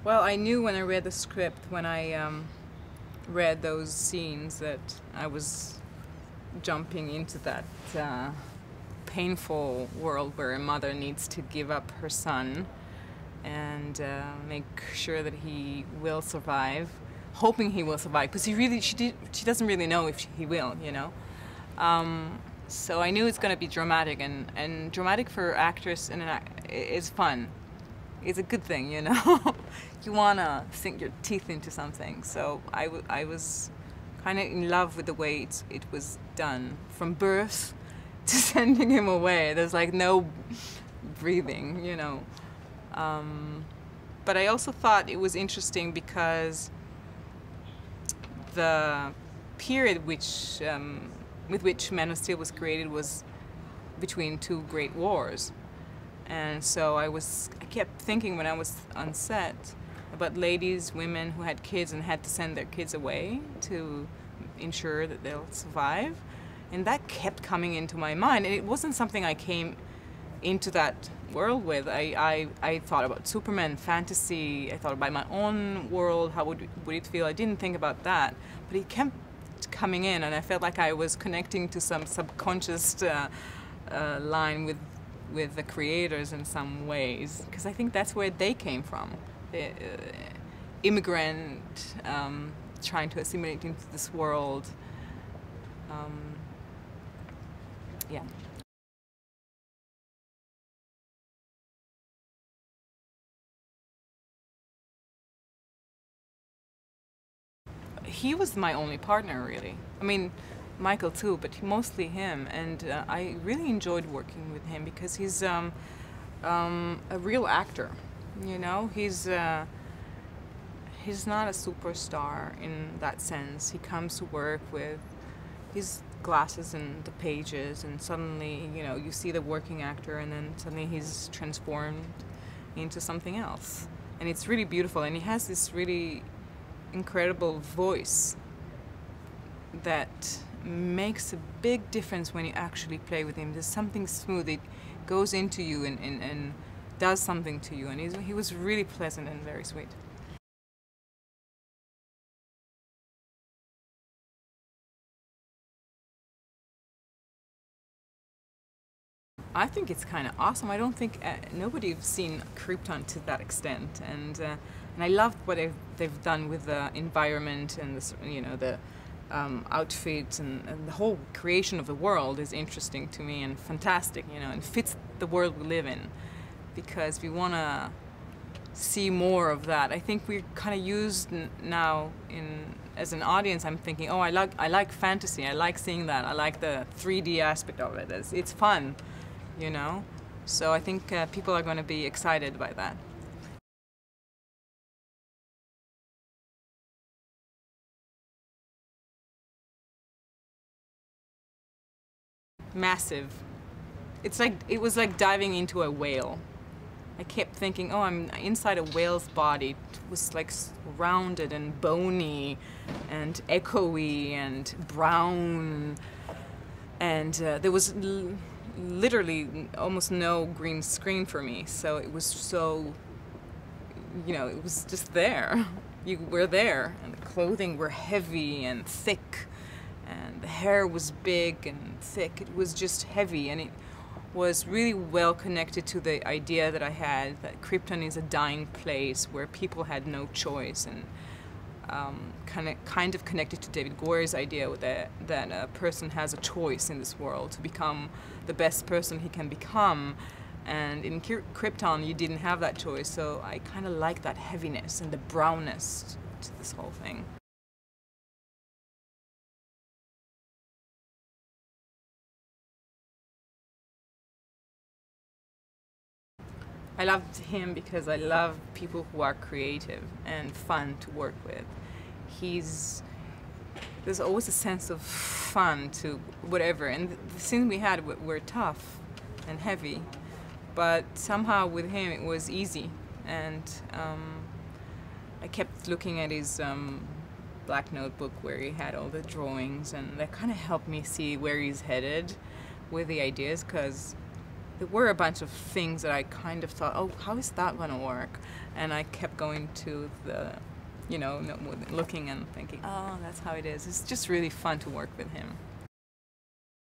Well, I knew when I read the script, when I read those scenes, that I was jumping into that painful world where a mother needs to give up her son and make sure that he will survive, hoping he will survive, because she doesn't really know if he will, you know. So I knew it's going to be dramatic, and dramatic for actors is fun. It's a good thing, you know. You want to sink your teeth into something. So I was kind of in love with the way it was done, from birth to sending him away. There's like no breathing, you know. But I also thought it was interesting because the period with which Man of Steel was created was between two great wars. And so I kept thinking when I was on set about ladies, women who had kids and had to send their kids away to ensure that they'll survive. And that kept coming into my mind. And it wasn't something I came into that world with. I thought about Superman, fantasy, I thought about my own world, how would it feel? I didn't think about that. But it kept coming in, and I felt like I was connecting to some subconscious line with the creators in some ways, because I think that's where they came from. The immigrant trying to assimilate into this world. Yeah. He was my only partner, really. I mean, Michael too, but mostly him. And I really enjoyed working with him because he's a real actor. You know, he's not a superstar in that sense. He comes to work with his glasses and the pages, and suddenly, you know, you see the working actor, and then suddenly he's transformed into something else. And it's really beautiful, and he has this really incredible voice that makes a big difference when you actually play with him. There's something smooth, it goes into you and does something to you, and he was really pleasant and very sweet. I think it's kind of awesome. I don't think nobody's seen Krypton to that extent, and I loved what they've done with the environment and the outfits and the whole creation of the world is interesting to me and fantastic, you know, and fits the world we live in, because we want to see more of that. I think we're kind of used now as an audience. I'm thinking, oh, I like fantasy. I like seeing that. I like the 3D aspect of it. It's fun. You know, so I think people are going to be excited by that. Massive. It was like diving into a whale. I kept thinking, oh, I'm inside a whale's body. It was like rounded and bony and echoey and brown, and there was literally almost no green screen for me, so it was so, you know, it was just there. You were there, and the clothing were heavy and thick, and the hair was big and thick. It was just heavy, and it was really well connected to the idea that I had that Krypton is a dying place where people had no choice, and kind of connected to David Goyer's idea that a person has a choice in this world to become the best person he can become. And in Krypton, you didn't have that choice, so I kind of like that heaviness and the brownness to this whole thing. I loved him because I love people who are creative and fun to work with. There's always a sense of fun to whatever, and the scenes we had were tough and heavy, but somehow with him it was easy, and I kept looking at his black notebook where he had all the drawings, and that kind of helped me see where he's headed with the ideas, because there were a bunch of things that I kind of thought, oh, how is that going to work? And I kept going to looking and thinking, oh, that's how it is. It's just really fun to work with him.